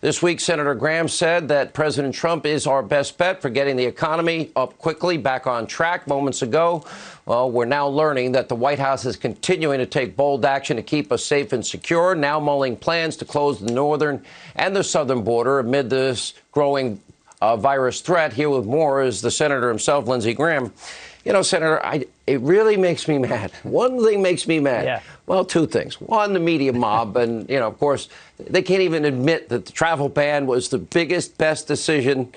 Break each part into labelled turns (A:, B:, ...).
A: This week, Senator Graham said that President Trump is our best bet for getting the economy up quickly, back on track moments ago. Well, we're now learning that the White House is continuing to take bold action to keep us safe and secure, now mulling plans to close the northern and the southern border amid this growing virus threat. Here with more is the senator himself, Lindsey Graham. You know, Senator, it really makes me mad. One thing makes me mad.
B: Yeah.
A: Well, two things. One, the media mob. And, you know, of course, they can't even admit that the travel ban was the biggest, best decision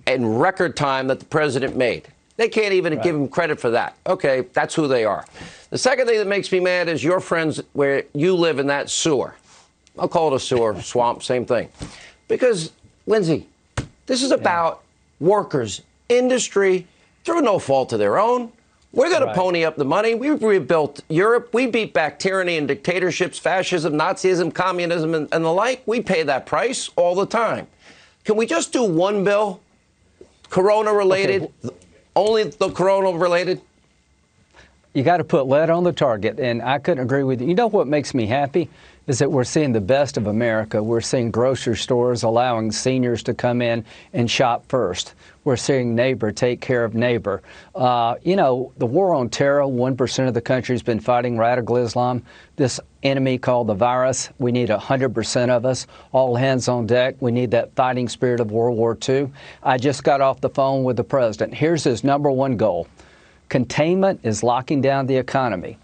A: in record time that the president made. They can't even give him credit for that. OK, that's who they are. The second thing that makes me mad is your friends where you live in that sewer. I'll call it a sewer, swamp, same thing. Because, Lindsey, this is about workers, industry, through no fault of their own. We're going to pony up the money. We've rebuilt Europe. We beat back tyranny and dictatorships, fascism, Nazism, communism, and the like. We pay that price all the time. Can we just do one bill, corona-related, only the corona-related?
B: You got to put lead on the target, and I couldn't agree with you. You know what makes me happy is that we're seeing the best of America. We're seeing grocery stores allowing seniors to come in and shop first. We're seeing neighbor take care of neighbor. You know, the war on terror, 1% of the country's been fighting radical Islam. This enemy called the virus, we need 100% of us, all hands on deck. We need that fighting spirit of World War II. I just got off the phone with the president. Here's his #1 goal. Containment is locking down the economy.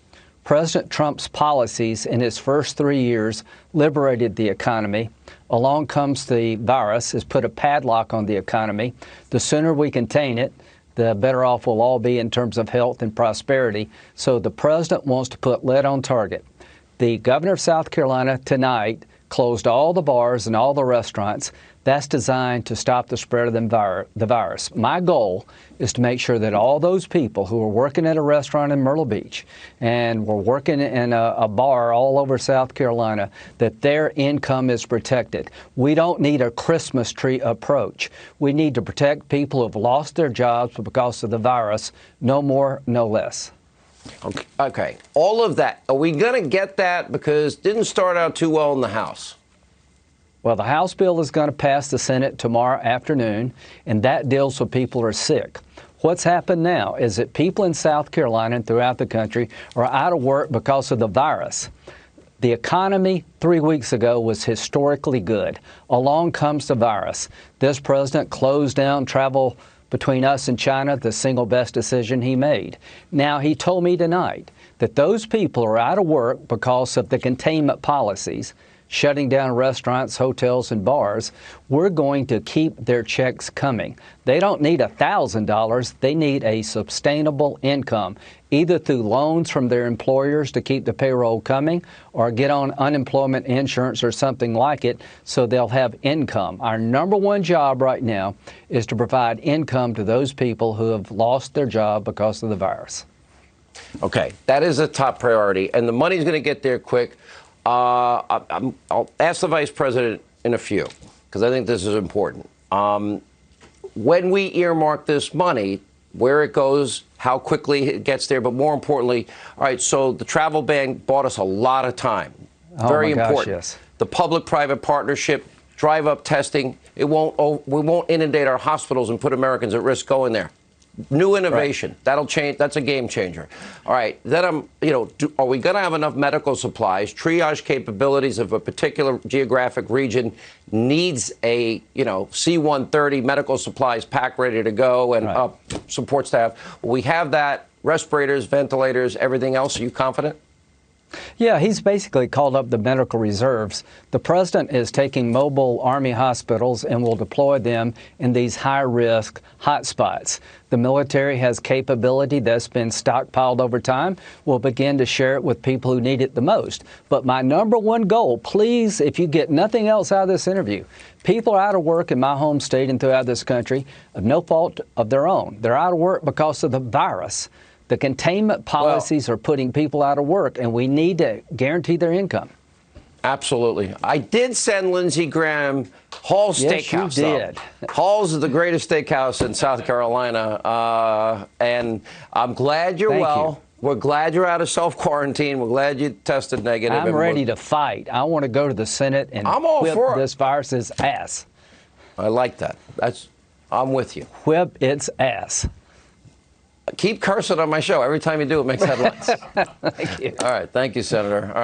B: President Trump's policies in his first 3 years liberated the economy. Along comes the virus, has put a padlock on the economy. The sooner we contain it, the better off we'll all be in terms of health and prosperity. So the president wants to put lead on target. The governor of South Carolina tonight closed all the bars and all the restaurants. That's designed to stop the spread of the virus. My goal is to make sure that all those people who are working at a restaurant in Myrtle Beach and were working in a bar all over South Carolina, that their income is protected. We don't need a Christmas tree approach. We need to protect people who have lost their jobs because of the virus. No more, no less.
A: Okay. All of that. Are we going to get that? Because it didn't start out too well in the House.
B: Well, the House bill is going to pass the Senate tomorrow afternoon, and that deals with people who are sick. What's happened now is that people in South Carolina and throughout the country are out of work because of the virus. The economy 3 weeks ago was historically good. Along comes the virus. This president closed down travel between us and China, the single best decision he made. Now, he told me tonight that those people are out of work because of the containment policies, shutting down restaurants, hotels, and bars. We're going to keep their checks coming. They don't need $1,000. They need a sustainable income, either through loans from their employers to keep the payroll coming or get on unemployment insurance or something like it so they'll have income. Our #1 job right now is to provide income to those people who have lost their job because of the virus.
A: Okay, that is a top priority, and the money's going to get there quick. I'll ask the vice president in a few, because I think this is important. When we earmark this money, where it goes, how quickly it gets there, but more importantly, all right, so the travel ban bought us a lot of time. Very important.
B: Yes.
A: The public-private partnership, drive-up testing, we won't inundate our hospitals and put Americans at risk going there. New innovation, that'll change. That's a game changer. All right, then are we going to have enough medical supplies? Triage capabilities of a particular geographic region needs a C-130 medical supplies pack ready to go and support staff. Will we have that? Respirators, ventilators, everything else. Are you confident?
B: Yeah, he's basically called up the medical reserves. The president is taking mobile Army hospitals and will deploy them in these high-risk hotspots. The military has capability that's been stockpiled over time. We'll begin to share it with people who need it the most. But my #1 goal, please, if you get nothing else out of this interview, people are out of work in my home state and throughout this country of no fault of their own. They're out of work because of the virus. The containment policies are putting people out of work, and we need to guarantee their income.
A: Absolutely. I did send Lindsey Graham Hall's Steakhouse.
B: Yes, you did.
A: Hall's is the greatest steakhouse in South Carolina, and I'm glad you're well. We're glad you're out of self-quarantine. We're glad you tested negative.
B: I'm ready to fight. I want to go to the Senate and
A: I'm all
B: whip
A: for it.
B: this virus's ass.
A: I like that. I'm with you.
B: Whip its ass.
A: Keep cursing on my show. Every time you do, it makes headlines.
B: Thank you.
A: All right. Thank you, Senator. All right.